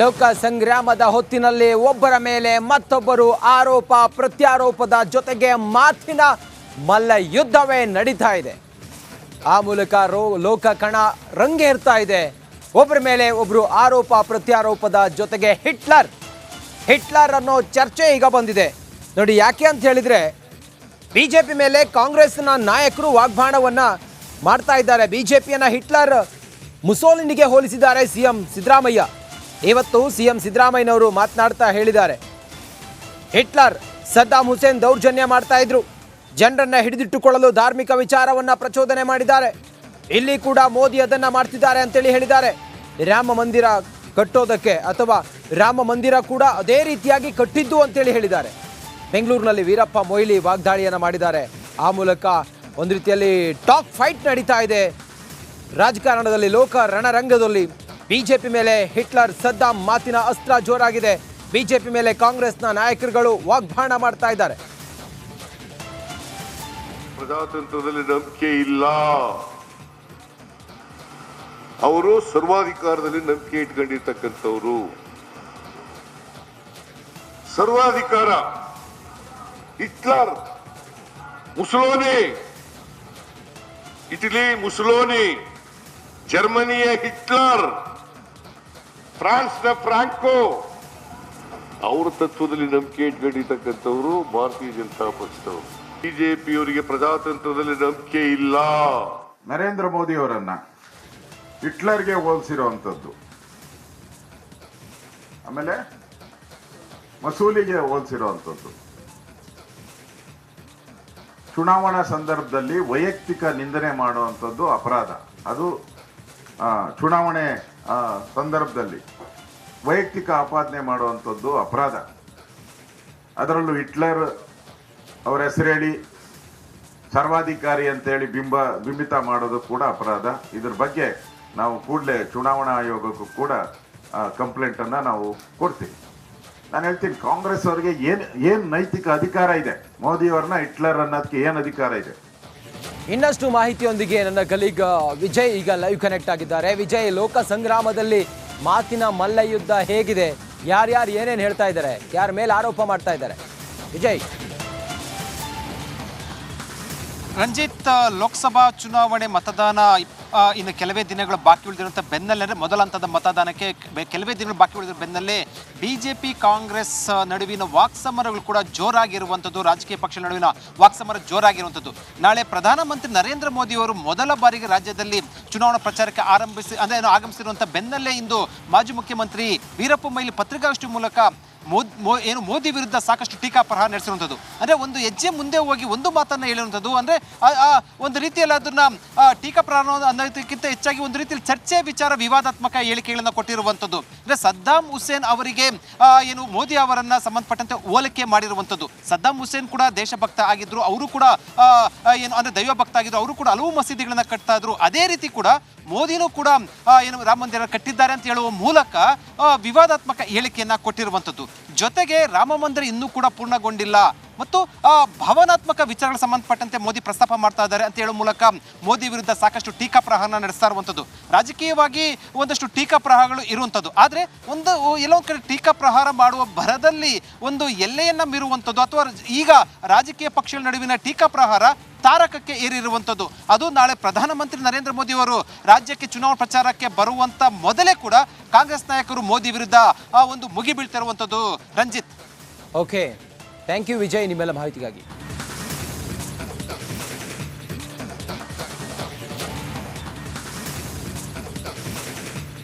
ಲೋಕ ಸಂಗ್ರಾಮದ ಹೊತ್ತಿನಲ್ಲಿ ಒಬ್ಬರ ಮೇಲೆ ಮತ್ತೊಬ್ಬರು ಆರೋಪ ಪ್ರತ್ಯಾರೋಪದ ಜೊತೆಗೆ ಮಾತಿನ ಮಲ್ಲ ಯುದ್ಧವೇ ನಡೀತಾ ಇದೆ. ಆ ಮೂಲಕ ಲೋಕ ಕಣ ರಂಗೇರ್ತಾ ಇದೆ. ಒಬ್ಬರ ಮೇಲೆ ಒಬ್ಬರು ಆರೋಪ ಪ್ರತ್ಯಾರೋಪದ ಜೊತೆಗೆ ಹಿಟ್ಲರ್ ಅನ್ನೋ ಚರ್ಚೆ ಈಗ ಬಂದಿದೆ ನೋಡಿ. ಯಾಕೆ ಅಂತ ಹೇಳಿದ್ರೆ ಬಿಜೆಪಿ ಮೇಲೆ ಕಾಂಗ್ರೆಸ್ನ ನಾಯಕರು ವಾಗ್ಬಾಣವನ್ನ ಮಾಡ್ತಾ ಇದ್ದಾರೆ. ಬಿಜೆಪಿಯನ್ನ ಹಿಟ್ಲರ್ ಮುಸೋಲಿನಿಗೆ ಹೋಲಿಸಿದ್ದಾರೆ ಸಿಎಂ ಸಿದ್ದರಾಮಯ್ಯ. ಇವತ್ತು ಸಿಎಂ ಸಿದ್ದರಾಮಯ್ಯನವರು ಮಾತನಾಡ್ತಾ ಹೇಳಿದ್ದಾರೆ, ಹಿಟ್ಲರ್ ಸದ್ದಾಂ ಹುಸೇನ್ ದೌರ್ಜನ್ಯ ಮಾಡ್ತಾ ಇದ್ರು, ಜನರನ್ನ ಹಿಡಿದಿಟ್ಟುಕೊಳ್ಳಲು ಧಾರ್ಮಿಕ ವಿಚಾರವನ್ನ ಪ್ರಚೋದನೆ ಮಾಡಿದ್ದಾರೆ. ಇಲ್ಲಿ ಕೂಡ ಮೋದಿ ಅದನ್ನ ಮಾಡ್ತಿದ್ದಾರೆ ಅಂತೇಳಿ ಹೇಳಿದ್ದಾರೆ. ರಾಮ ಮಂದಿರ ಕಟ್ಟೋದಕ್ಕೆ ಅಥವಾ ರಾಮ ಮಂದಿರ ಕೂಡ ಅದೇ ರೀತಿಯಾಗಿ ಕಟ್ಟಿದ್ದು ಅಂತೇಳಿ ಹೇಳಿದ್ದಾರೆ. ಬೆಂಗಳೂರಿನಲ್ಲಿ ವೀರಪ್ಪ ಮೊಯ್ಲಿ ವಾಗ್ದಾಳಿಯನ್ನ ಮಾಡಿದ್ದಾರೆ. ಆ ಮೂಲಕ ಒಂದು ರೀತಿಯಲ್ಲಿ ಟಾಕ್ ಫೈಟ್ ನಡೀತಾ ಇದೆ ರಾಜಕಾರಣದಲ್ಲಿ. ಲೋಕ ರಣರಂಗದಲ್ಲಿ ಬಿಜೆಪಿ ಮೇಲೆ ಹಿಟ್ಲರ್ ಸದ್ದಾಂ ಮಾತಿನ ಅಸ್ತ್ರ ಜೋರಾಗಿದೆ. ಬಿಜೆಪಿ ಮೇಲೆ ಕಾಂಗ್ರೆಸ್ನ ನಾಯಕರುಗಳು ವಾಗ್ಬಾಣ ಮಾಡ್ತಾ ಇದ್ದಾರೆ. ಪ್ರಜಾತಂತ್ರದಲ್ಲಿ ನಂಬಿಕೆ ಇಲ್ಲ, ಅವರು ಸರ್ವಾಧಿಕಾರದಲ್ಲಿ ನಂಬಿಕೆ ಇಟ್ಕೊಂಡಿರ್ತಕ್ಕಂಥವ್ರು. ಸರ್ವಾಧಿಕಾರ ಹಿಟ್ಲರ್, ಮುಸೋಲಿನಿ, ಇಟಲಿ ಮುಸೋಲಿನಿ, ಜರ್ಮನಿಯ ಹಿಟ್ಲರ್, ಫ್ರಾನ್ಸ್ನ ಫ್ರಾಂಕೋ, ಅವರ ತತ್ವದಲ್ಲಿ ನಂಬಿಕೆ ಇಟ್ಕೊಂಡಿರ್ತಕ್ಕಂಥವ್ರು ಭಾರತೀಯ ಜನತಾ ಪಕ್ಷದವರು. ಬಿಜೆಪಿಯವರಿಗೆ ಪ್ರಜಾತಂತ್ರದಲ್ಲಿ ನಂಬಿಕೆ ಇಲ್ಲ. ನರೇಂದ್ರ ಮೋದಿ ಅವರನ್ನ ಹಿಟ್ಲರ್ಗೆ ಹೋಲಿಸಿರುವಂಥದ್ದು, ಆಮೇಲೆ ಮಸೂಲಿಗೆ ಹೋಲಿಸಿರುವಂಥದ್ದು, ಚುನಾವಣಾ ಸಂದರ್ಭದಲ್ಲಿ ವೈಯಕ್ತಿಕ ನಿಂದನೆ ಮಾಡುವಂಥದ್ದು ಅಪರಾಧ. ಅದು ಚುನಾವಣೆ ಸಂದರ್ಭದಲ್ಲಿ ವೈಯಕ್ತಿಕ ಆಪಾದನೆ ಮಾಡುವಂಥದ್ದು ಅಪರಾಧ. ಅದರಲ್ಲೂ ಹಿಟ್ಲರ್ ಅವರ ಹೆಸರು ಹೇಳಿ ಸರ್ವಾಧಿಕಾರಿ ಅಂತೇಳಿ ಬಿಂಬಿತ ಮಾಡೋದು ಕೂಡ ಅಪರಾಧ. ಇದ್ರ ಬಗ್ಗೆ ನಾವು ಕೂಡಲೇ ಚುನಾವಣಾ ಆಯೋಗಕ್ಕೂ ಕೂಡ ಕಂಪ್ಲೇಂಟನ್ನು ನಾವು ಕೊಡ್ತೀವಿ. ನಾನು ಹೇಳ್ತೀನಿ, ಕಾಂಗ್ರೆಸ್ ಅವರಿಗೆ ಏನು ನೈತಿಕ ಅಧಿಕಾರ ಇದೆ? ಮೋದಿಯವ್ರನ್ನ ಹಿಟ್ಲರ್ ಅನ್ನೋದಕ್ಕೆ ಏನು ಅಧಿಕಾರ ಇದೆ? ಇನ್ನಷ್ಟು ಮಾಹಿತಿಯೊಂದಿಗೆ ನನ್ನ ಕಲೀಗ್ ವಿಜಯ್ ಈಗ ಲೈವ್ ಕನೆಕ್ಟ್ ಆಗಿದ್ದಾರೆ. ವಿಜಯ್, ಲೋಕ ಸಂಗ್ರಾಮದಲ್ಲಿ ಮಾತಿನ ಮಲ್ಲ ಯುದ್ಧ ಹೇಗಿದೆ? ಯಾರ್ಯಾರು ಏನೇನು ಹೇಳ್ತಾ ಇದ್ದಾರೆ? ಯಾರ ಮೇಲೆ ಆರೋಪ ಮಾಡ್ತಾ ಇದ್ದಾರೆ? ವಿಜಯ್. ರಂಜಿತ್, ಲೋಕಸಭಾ ಚುನಾವಣೆ ಮತದಾನ ಇನ್ನು ಕೆಲವೇ ದಿನಗಳು ಬಾಕಿ ಉಳಿದಿರುವಂಥ ಬೆನ್ನಲ್ಲೇ, ಮೊದಲ ಹಂತದ ಮತದಾನಕ್ಕೆ ಕೆಲವೇ ದಿನಗಳು ಬಾಕಿ ಉಳಿದಿರೋ ಬೆನ್ನಲ್ಲೇ ಬಿಜೆಪಿ ಕಾಂಗ್ರೆಸ್ ನಡುವಿನ ವಾಕ್ಸಮರಗಳು ಕೂಡ ಜೋರಾಗಿರುವಂಥದ್ದು. ರಾಜಕೀಯ ಪಕ್ಷಗಳ ನಡುವಿನ ವಾಕ್ಸಮರ ಜೋರಾಗಿರುವಂಥದ್ದು. ನಾಳೆ ಪ್ರಧಾನಮಂತ್ರಿ ನರೇಂದ್ರ ಮೋದಿ ಅವರು ಮೊದಲ ಬಾರಿಗೆ ರಾಜ್ಯದಲ್ಲಿ ಚುನಾವಣಾ ಪ್ರಚಾರಕ್ಕೆ ಆಗಮಿಸಿರುವಂಥ ಬೆನ್ನಲ್ಲೇ ಇಂದು ಮಾಜಿ ಮುಖ್ಯಮಂತ್ರಿ ವೀರಪ್ಪ ಮೊಯ್ಲಿ ಪತ್ರಿಕಾಗೋಷ್ಠಿ ಮೂಲಕ ಮೋದಿ ವಿರುದ್ಧ ಸಾಕಷ್ಟು ಟೀಕಾಪ್ರಹಾರ ನಡೆಸಿರುವಂಥದ್ದು. ಅಂದರೆ ಒಂದು ಹೆಜ್ಜೆ ಮುಂದೆ ಹೋಗಿ ಒಂದು ಮಾತನ್ನು ಹೇಳಿರುವಂಥದ್ದು. ಅಂದರೆ ಒಂದು ರೀತಿಯಲ್ಲಿ ಅದನ್ನ ಟೀಕಾಪ್ರಹಾರ ಅನ್ನೋದಕ್ಕಿಂತ ಹೆಚ್ಚಾಗಿ ಒಂದು ರೀತಿಯಲ್ಲಿ ಚರ್ಚೆ ವಿಚಾರ ವಿವಾದಾತ್ಮಕ ಹೇಳಿಕೆಗಳನ್ನು ಕೊಟ್ಟಿರುವಂಥದ್ದು. ಅಂದರೆ ಸದ್ದಾಂ ಹುಸೇನ್ ಅವರಿಗೆ ಮೋದಿ ಅವರನ್ನ ಸಂಬಂಧಪಟ್ಟಂತೆ ಹೋಲಿಕೆ ಮಾಡಿರುವಂಥದ್ದು. ಸದ್ದಾಂ ಹುಸೇನ್ ಕೂಡ ದೇಶಭಕ್ತ ಆಗಿದ್ರು, ಅವರು ಕೂಡ ಅಂದರೆ ದೈವ ಭಕ್ತ ಆಗಿದ್ರು, ಅವರು ಕೂಡ ಹಲವು ಮಸೀದಿಗಳನ್ನ ಕಟ್ತಾ ಇದ್ರು. ಅದೇ ರೀತಿ ಕೂಡ ಮೋದಿನೂ ಕೂಡ ರಾಮ ಮಂದಿರ ಕಟ್ಟಿದ್ದಾರೆ ಅಂತ ಹೇಳುವ ಮೂಲಕ ವಿವಾದಾತ್ಮಕ ಹೇಳಿಕೆಯನ್ನ ಕೊಟ್ಟಿರುವಂಥದ್ದು. ಜೊತೆಗೆ ರಾಮ ಮಂದಿರ ಇನ್ನೂ ಕೂಡ ಪೂರ್ಣಗೊಂಡಿಲ್ಲ ಮತ್ತು ಭಾವನಾತ್ಮಕ ವಿಚಾರಗಳಿಗೆ ಸಂಬಂಧಪಟ್ಟಂತೆ ಮೋದಿ ಪ್ರಸ್ತಾಪ ಮಾಡ್ತಾ ಇದ್ದಾರೆ ಅಂತ ಹೇಳುವ ಮೂಲಕ ಮೋದಿ ವಿರುದ್ಧ ಸಾಕಷ್ಟು ಟೀಕಾಪ್ರಹಾರ ನಡೆಸ್ತಾ ಇರುವಂಥದ್ದು. ರಾಜಕೀಯವಾಗಿ ಒಂದಷ್ಟು ಟೀಕಾಪ್ರಹಾರಗಳು ಇರುವಂಥದ್ದು. ಆದರೆ ಎಲ್ಲೊಂದು ಕಡೆ ಟೀಕಾಪ್ರಹಾರ ಮಾಡುವ ಭರದಲ್ಲಿ ಒಂದು ಎಲ್ಲೆಯನ್ನ ಮೀರುವಂಥದ್ದು ಅಥವಾ ಈಗ ರಾಜಕೀಯ ಪಕ್ಷಗಳ ನಡುವಿನ ಟೀಕಾಪ್ರಹಾರ ತಾರಕಕ್ಕೆ ಏರಿರುವಂಥದ್ದು. ಅದು ನಾಳೆ ಪ್ರಧಾನಮಂತ್ರಿ ನರೇಂದ್ರ ಮೋದಿ ಅವರು ರಾಜ್ಯಕ್ಕೆ ಚುನಾವಣಾ ಪ್ರಚಾರಕ್ಕೆ ಬರುವಂತ ಮೊದಲೇ ಕೂಡ ಕಾಂಗ್ರೆಸ್ ನಾಯಕರು ಮೋದಿ ವಿರುದ್ಧ ಒಂದು ಮುಗಿ ಬೀಳ್ತಿರುವಂಥದ್ದು. Ranjit. Okay, thank you Vijay ನಿಮ್ಮೆಲ್ಲ ಮಾಹಿತಿಗಾಗಿ.